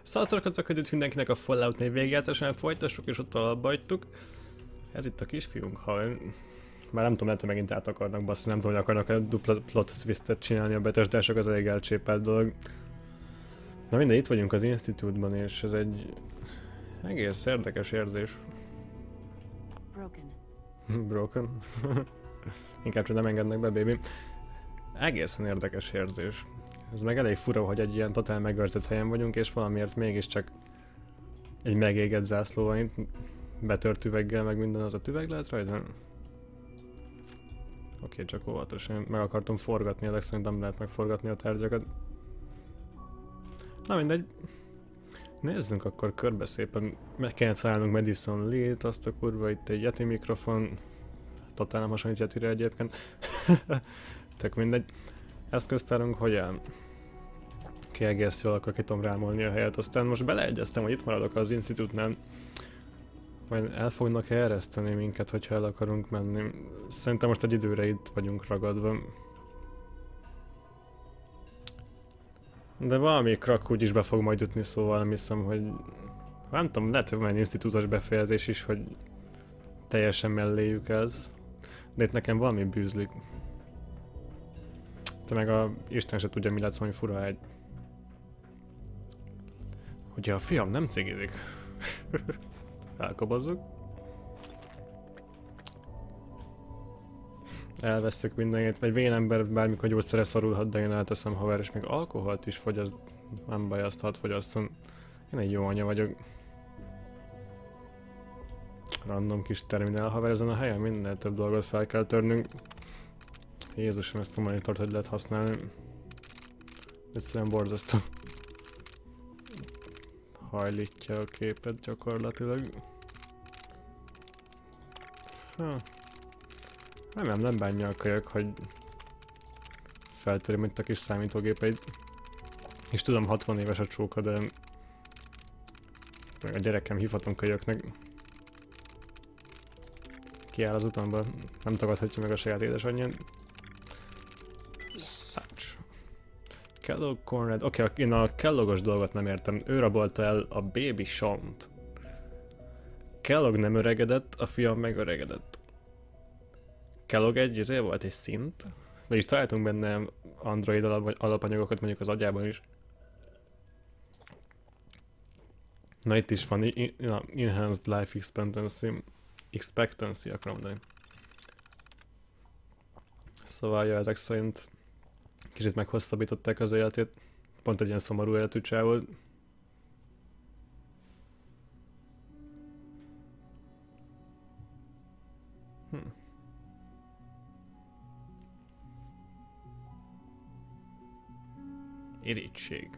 Szaszorkacok együtt mindenkinek a Fallout 4 végigjátszásánál folytassuk, és ott alapba hagytuk. Ez itt a kisfiunk, ha már nem tudom, lehet, hogy megint át akarnak basszni, nem tudom, hogy akarnak-e dupla plot twistet csinálni a betesdások, az elég elcsépelt dolog. Na mindegy, itt vagyunk az Institute-ban, és ez egy egész érdekes érzés. Broken. Inkább csak nem engednek be, baby. Egészen érdekes érzés. Ez meg elég fura, hogy egy ilyen totál megőrzött helyen vagyunk, és valamiért mégiscsak egy megégett zászló van itt, betört üveggel, meg minden, az a üveg lehet rajta? Oké, csak óvatosan, meg akartam forgatni, ezek szerint nem lehet megforgatni a tárgyakat. Na mindegy. Nézzünk akkor körbe szépen. Meg kellene találnunk Madison Lee-t, azt a kurva, itt egy Yeti mikrofon. Totál nem hasonlít Yetire egyébként. Tök mindegy. Eszköztárunk, hogy el? Ki egész jól, akkor ki tudom rámolni a helyet. Aztán most beleegyeztem, hogy itt maradok az Institute-nál. Majd el fognak ereszteni minket, hogyha el akarunk menni. Szerintem most egy időre itt vagyunk ragadva. De valami krak úgyis be fog majd jutni, szóval nem hiszem, hogy... Nem tudom, lehet, hogy van egy institutos befejezés is, hogy teljesen melléjük ez. De itt nekem valami bűzlik. De meg a Isten se tudja, mi lesz, valami fura egy. Ugye a fiam nem cigizik. Elkobozzuk. Elveszük mindenit, egy vén ember bármikor gyógyszerre szorulhat, de én elteszem haver, és még alkoholt is fogy, az nem baj, azt hadd fogyasszon. Én egy jó anya vagyok. Random kis terminál haver ezen a helyen, minden több dolgot fel kell törnünk. Jézusom, ezt a monitort hogy lehet használni. Egyszerűen borzasztó. Hajlítja a képet gyakorlatilag. Remélem nem bánja a kölyök, hogy feltöröm itt a kis számítógépeit. És tudom, 60 éves a csóka, de a gyerekem hívhatom kölyöknek. Kiáll az utamba, nem tagadhatja meg a saját édesanyját. Such. Kellogg Conrad. Oké, én a Kelloggos dolgot nem értem. Ő rabolta el a Baby Sean-t. Kellogg nem öregedett, a fiam meg öregedett. Kellogg egy volt egy szint. Vagyis találtunk benne Android alapanyagokat mondjuk az agyában is. Na itt is van Enhanced Life Expectancy akarom mondani. Szóval ezek szerint kicsit meghosszabbították az életét. Pont egy ilyen szomorú életű csávó. Irítség.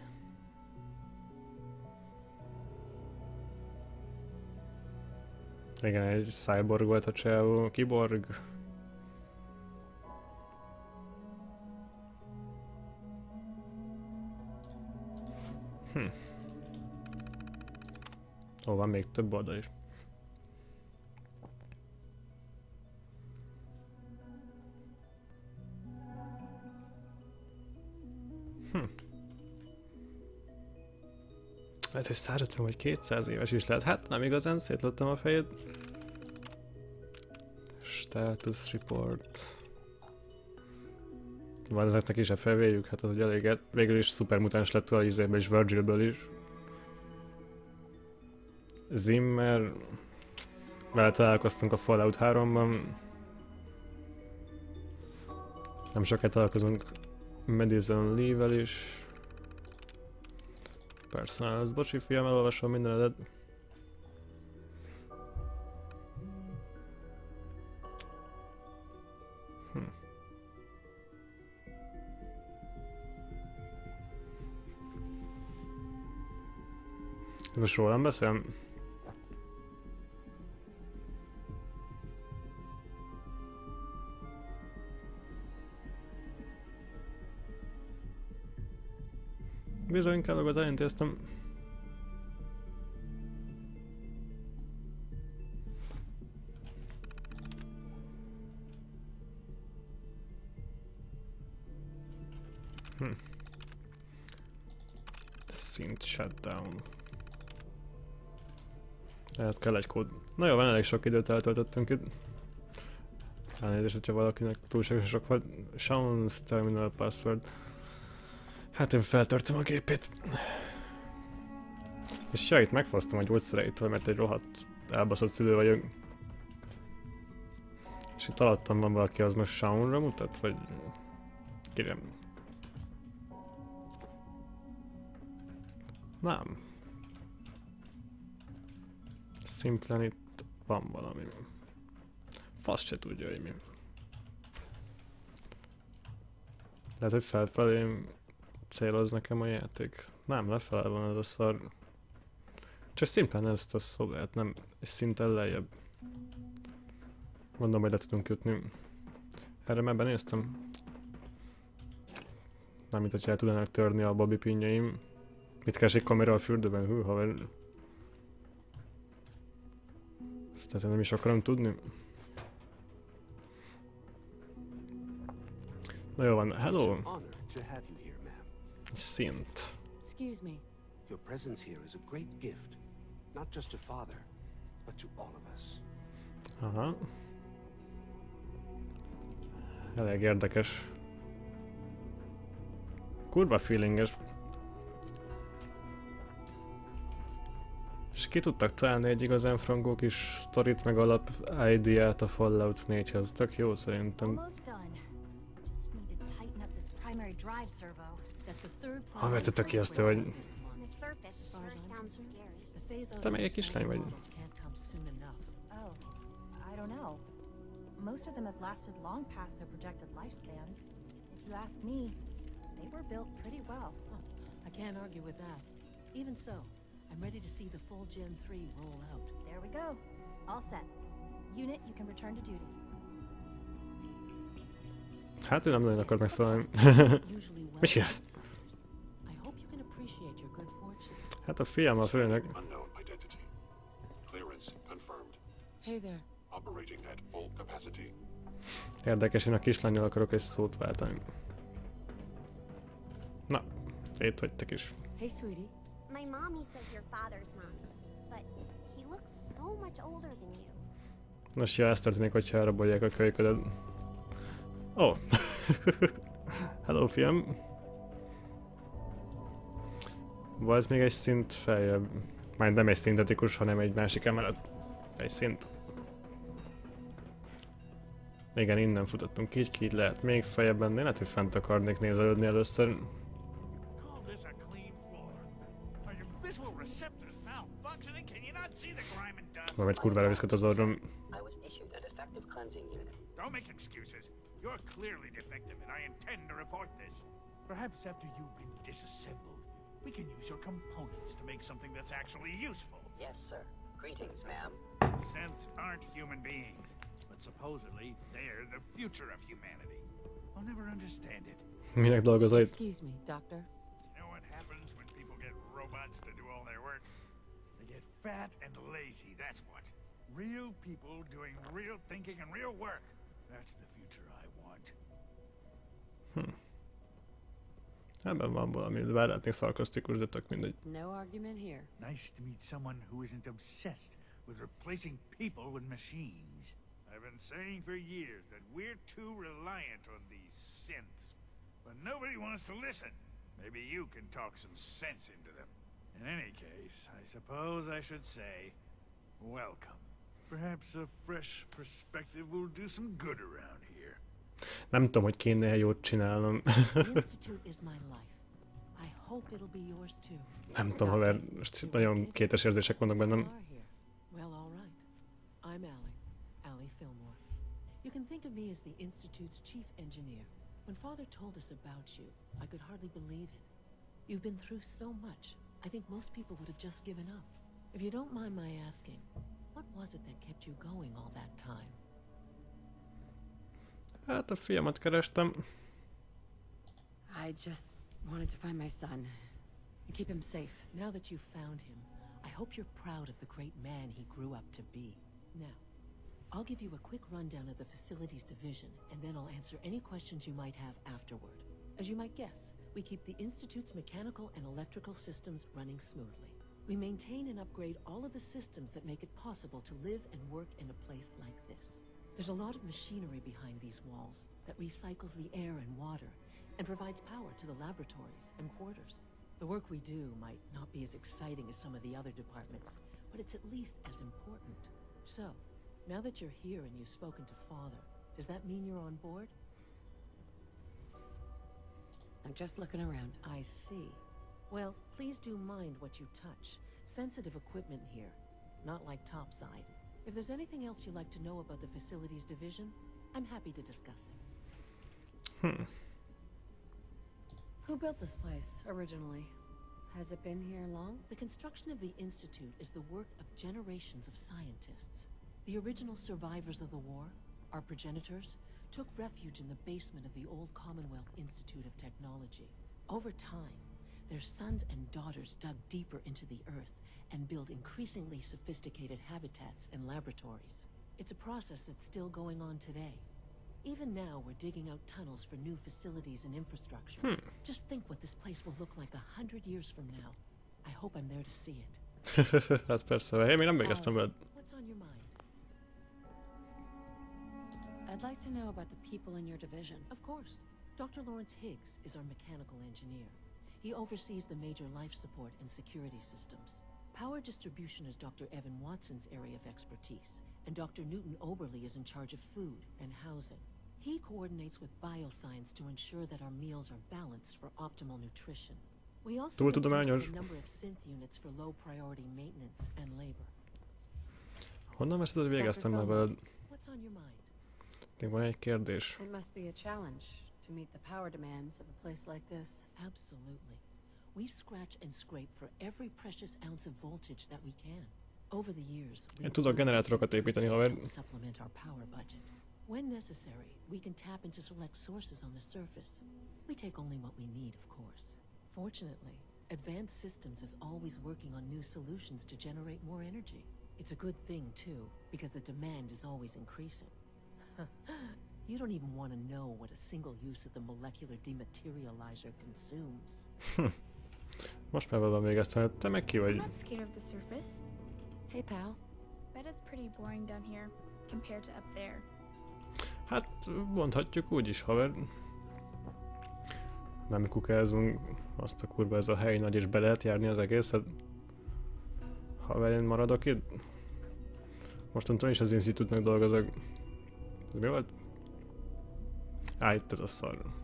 Igen, egy cyborg volt a csávó, kiborg. Ó, van még több oldal is. Lehet, hogy 150 vagy 200 éves is lehet. Hát nem igazán, szétlőttem a fejét. Status report. Van ezeknek is a felvéjük, hát az ugye eléget. Végül is szupermutáns lett a izéből is, Virgilből is. Zimmer. Vele találkoztunk a Fallout 3-ban. Nem sokat találkozunk Madison Lee-vel is. Personal, bocsi fiam, elolvasom mindenedet. Most rólam beszélem? Bizony Kellogot elintéztem. Synth shutdown. Ehhez kell egy kód. Na jó, van, elég sok időt eltöltöttünk itt. Elnézést, hogyha valakinek túlságosan sok volt. Sean's terminal password. Hát én feltörtem a gépét. És ja, itt megfosztom a gyógyszereitől, mert egy rohadt elbaszott szülő vagyok. És itt alattam van valaki, az most Seanra mutat, vagy... Kérem. Nem. Szimplán itt van valami. Fasz se tudja, hogy mi. Lehet, hogy felfelé céloz nekem a játék. Nem, lefele van ez a szar. Csak szimplán ezt a szobát, nem egy szinten lejjebb. Mondom, hogy le tudunk jutni. Erre már benéztem. Nem, mint hogy el tudnának törni a babi pinjaim. Mit keresik kamera a fürdőben? Hű, haver. Ezt tehát nem is akarom tudni. Na jó van, hello! Szint. Excuse me. Your presence here is a great gift, not just to Father, but to all of us. Aha. Elég érdekes. Kurva feelinges. És ki tudtak találni egy igazán frankó kis sztorit meg alap idea-t a Fallout 4-hez. Tök jó szerintem. Mert te kijesztő vagy. Te meg egy kislány vagy. Most of them have lasted long past their projected lifespans. If you ask me, they were built pretty well. I can't argue with that. Even so, I'm ready to see the full Gen 3 roll out. There we go. All set. Unit, you can return to duty. Hát ő nem nagyon akar megszólalni. Mi csinálsz? Hát a fiam a főnök. Hey there. Érdekes, én a kislánnyal akarok egy szót váltani. Na, itt vagytok is. Hey, sweetie. My mommy says you're father's mom, but he looks so much older than you. Nos, ja, ez történik, hogyha elrabolják a kölyködet. Ó! Oh. Hello, fiam! Volt még egy szint feljebb. Már nem egy szintetikus, hanem egy másik emelet. Egy szint. Igen, innen futottunk így lehet még feljebb lenni. Lehet, hogy fent akarnék nézelődni először. Valamit kurvára viszket az orrom. Don't make excuses. You're clearly defective and I intend to report this. Perhaps after you've been disassembled, we can use your components to make something that's actually useful. Yes, sir. Greetings, ma'am. Synths aren't human beings, but supposedly they're the future of humanity. I'll never understand it. Minek dolgozol itt? Excuse me, doctor. You know what happens when people get robots to do all their work? They get fat and lazy, that's what. Real people doing real thinking and real work. That's the future I want. Ebben van valami, bár lehetnék szarkasztikus, de tök mindegy. No argument here. Nice to meet someone who isn't obsessed with replacing people with machines. I've been saying for years that we're too reliant on these synths, but nobody wants to listen. Maybe you can talk some sense into them. In any case, I suppose I should say, welcome. Perhaps a fresh perspective will do some good around here. Nem tudom, hogy kéne jót csinálnom. Nem tudom, haver, most nagyon kétes érzések vannak bennem. Well, all right. I'm Allie Fillmore. You can think of me as the Institute's chief engineer. When Father told us about you, I could hardly believe it. You've been through so much. I think most people would have just given up. If you don't mind my asking, what was it that kept you going all that time? Hát a fiamat kerestem. I just wanted to find my son and keep him safe. Now that you've found him, I hope you're proud of the great man he grew up to be. Now, I'll give you a quick rundown of the facilities division, and then I'll answer any questions you might have afterward. As you might guess, we keep the Institute's mechanical and electrical systems running smoothly. We maintain and upgrade all of the systems that make it possible to live and work in a place like this. There's a lot of machinery behind these walls that recycles the air and water and provides power to the laboratories and quarters. The work we do might not be as exciting as some of the other departments, but it's at least as important. So, now that you're here and you've spoken to Father, does that mean you're on board? I'm just looking around. I see. Well, please do mind what you touch. Sensitive equipment here, not like topside. If there's anything else you'd like to know about the facilities division, I'm happy to discuss it. Who built this place originally? Has it been here long? The construction of the Institute is the work of generations of scientists. The original survivors of the war, our progenitors, took refuge in the basement of the old Commonwealth Institute of Technology. Over time, their sons and daughters dug deeper into the earth and built increasingly sophisticated habitats and laboratories. It's a process that's still going on today. Even now, we're digging out tunnels for new facilities and infrastructure. Just think what this place will look like 100 years from now. I hope I'm there to see it. Hát persze, én még nem végeztem veled. What's on your mind? I'd like to know about the people in your division. Of course. Dr. Lawrence Higgs is our mechanical engineer. He oversees the major life support and security systems. Power distribution is Dr. Evan Watson's area of expertise, and Dr. Newton Oberly is in charge of food and housing. He coordinates with bioscience to ensure that our meals are balanced for optimal nutrition. We also increase the number of synth units for low priority maintenance and labor. Honnan veszed, hogy végeztem már veled? What's on your mind? Még van egy kérdés. It must be a challenge to meet the power demands of a place like this. Absolutely. We scratch and scrape for every precious ounce of voltage that we can. Over the years, Én tudok generátorokat építeni, haver. Supplement our power budget. When necessary, we can tap into select sources on the surface. We take only what we need, of course. Fortunately, Advanced Systems is always working on new solutions to generate more energy. It's a good thing, too, because the demand is always increasing. You don't even want to know what a single use of the molecular dematerializer consumes. Most már valami végeztem, te meg ki vagy? I'm not scared of the surface. Hey, pal. Bet it's pretty boring down here compared to up there. Hát, mondhatjuk úgy is, haver. Nem kukázunk, azt a kurva, ez a hely nagy, és be lehet járni az egészet. Haver, én maradok itt? Mostantól is az Institute-nak dolgozok. Ez mi volt? Á, itt ez a szar.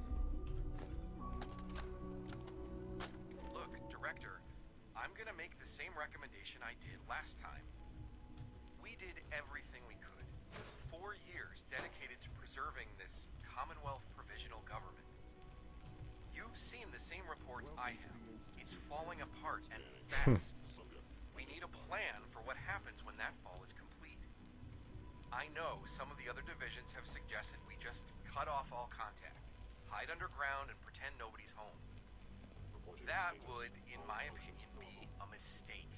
We need a plan for what happens when that fall is complete. I know some of the other divisions have suggested we just cut off all contact, hide underground, and pretend nobody's home. That would, in my opinion, be a mistake.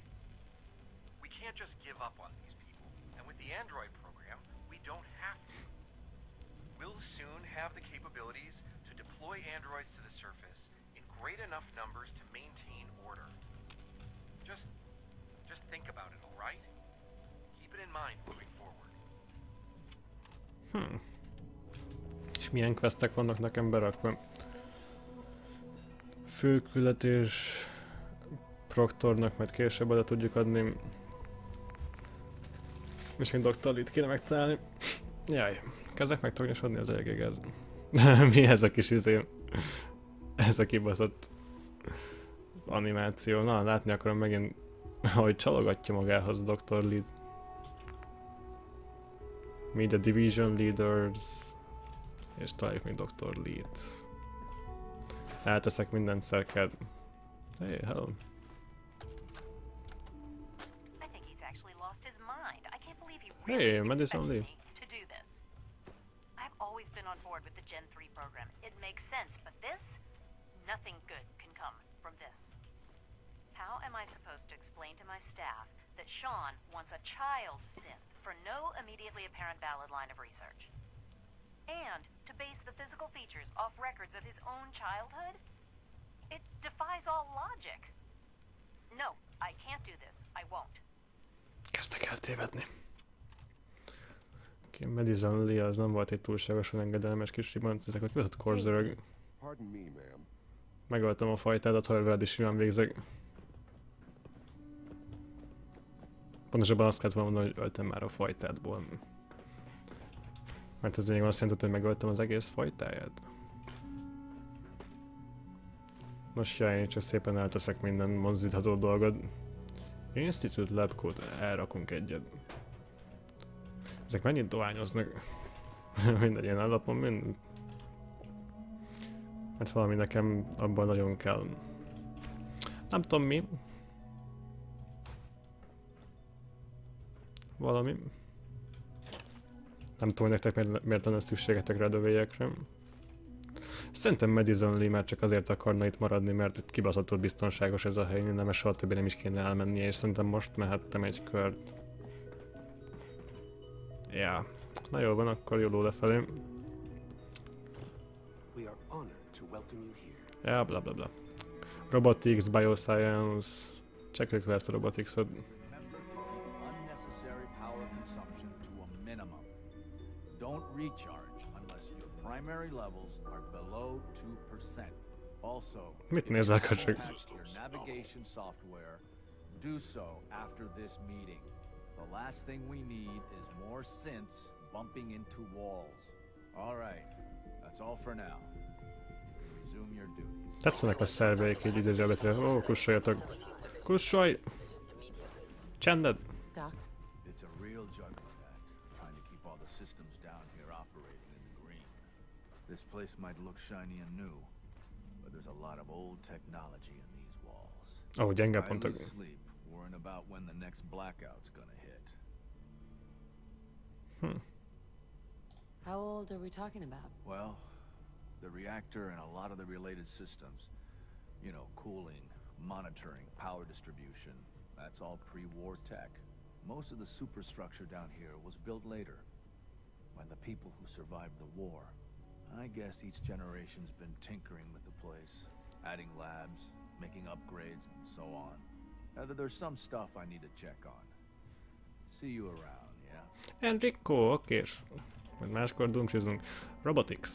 We can't just give up on these people, and with the Android program, we don't have to. We'll soon have the capabilities to deploy androids to the surface in great enough numbers to maintain order. Just think about it, all right? Keep it in mind moving forward. És milyen questek vannak nekem berakva? Főküldetés Proktornak majd később oda tudjuk adni. És egy doktorit kéne megtalálni. Jaj, kezdek megtornyosodni az elgégez. Mi ez a kis izé? Ez a kibaszott animáció. Na, látni akarom megint, ahogy csalogatja magához Dr. Lead. Meet the division leaders. És találjuk még Dr. Lead. Elteszek mindent szerked. Hey, hello. I think he's actually lost his mind. I can't believe he Hey, really Madison expected Lee. me to do this. I've always been on board with the Gen 3 program. It makes sense, but this? Nothing good can come from this. How am I supposed to explain to my staff that Sean wants a child synth for no immediately apparent valid line of research? And to base the physical features off records of his own childhood? It defies all logic. No, I can't do this. I won't. Kezdtek el tévedni. Okay, Madison Lee az nem volt egy túlságosan engedelmes kis ribanc, ezek a kibaszott korzörög. Megöltem a fajtádat, ha veled is simán végzek. Pontosabban azt kellett volna mondani, hogy öltem már a fajtádból. Mert ez lényegben azt jelenti, hogy megöltem az egész fajtáját. Most jaj, csak szépen elteszek minden mozdítható dolgot. Institute Lab Code, elrakunk egyet. Ezek mennyit dohányoznak? Minden ilyen állapon, mind. Mert valami nekem abban nagyon kell. Nem tudom mi. Valami. Nem tudom, hogy nektek miért lenne szükségetek rá dövélyekre. Szerintem Madison Lee már csak azért akarna itt maradni, mert itt kibaszottul biztonságos ez a hely, nem, soha többé nem is kéne elmennie, és szerintem most mehettem egy kört. Ja, na jó van, akkor jóló lefelé. Ja, bla bla bla. Robotics, Bioscience. Csekkoljuk le ezt a roboticsot. Mit nézel, köcsög? Do so after this meeting. The last thing we need is more synths bumping into walls. All right, that's all for now. You can resume your duties. Tetszenek a szerveik így idézőjelbetre. Ó, kussoljatok. Kussolj! Csendet! It's a real juggling act, trying to keep all the systems down here operating in the green. This place might look shiny and new, but there's a lot of old technology in these walls. Oh, gyenge pontok. Worrying about when the next blackout's gonna hit. How old are we talking about? Well, the reactor and a lot of the related systems, you know, cooling, monitoring, power distribution, that's all pre-war tech. Most of the superstructure down here was built later, by the people who survived the war. I guess each generation's been tinkering with the place, adding labs, making upgrades, and so on. There's some stuff I need to check on. See you around, yeah? Enrico, oké. Majd máskor dumcsizunk. Robotics.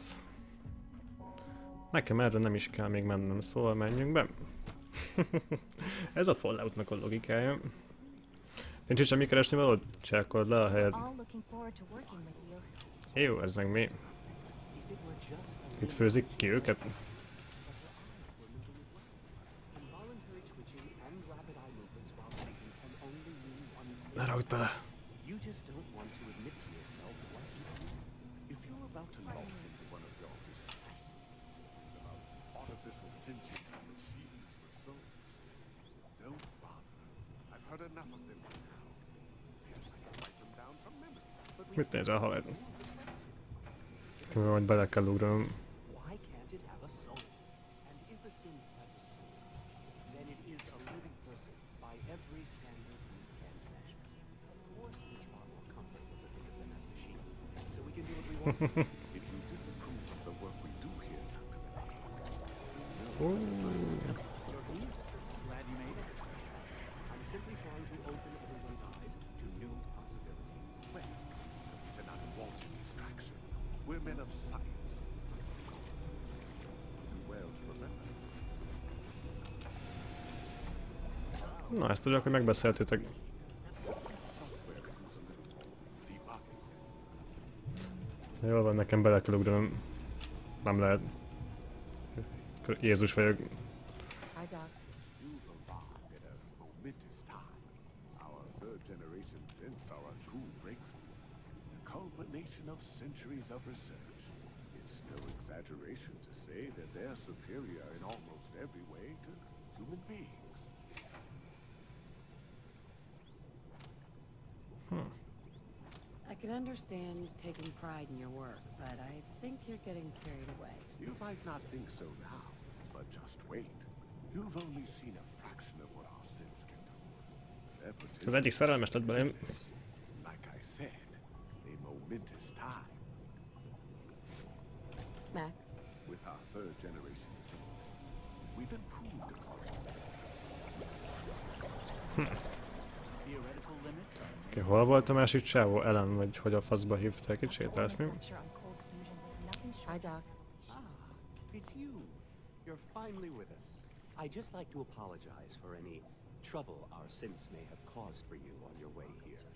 Nekem erre nem is kell még mennem, szóval menjünk be. Ez a Falloutnak a logikája. Nincs is semmi keresni valód? Csekkold le a helyed. Jó, ez meg mi? Itt főzik ki őket? Ne rakd bele! Mit nézel, haver? Majd bele kell ugranom. If you disapprove of the work we do here, Dr. Glad you made it. I'm simply trying to open everyone's eyes to new possibilities. Well, it's an unwanted distraction. We're men of science. Well to remember. Na, ezt tudják, hogy megbeszéltétek. Jól van, nekem bele kell ugranom. Nem lehet. Jézus vagyok. Centuries of research. It's no exaggeration to say that they're superior in almost every way to human beings. I can understand taking pride in your work, but I think you're getting carried away. You might not think so now, but just wait. You've only seen a fraction of what our sins can do. Az egyik szerelmes lett belém. Like I said, a momentous time. Max? With our third generation sins, we've Okay, hol volt a másik csávó? Ellen, vagy hogy a faszba hívták? Itt sétálsz, mi? Hi, Doc. It's you. You're finally with us. I'd just like to apologize for any trouble our synths may have caused for you on your way here.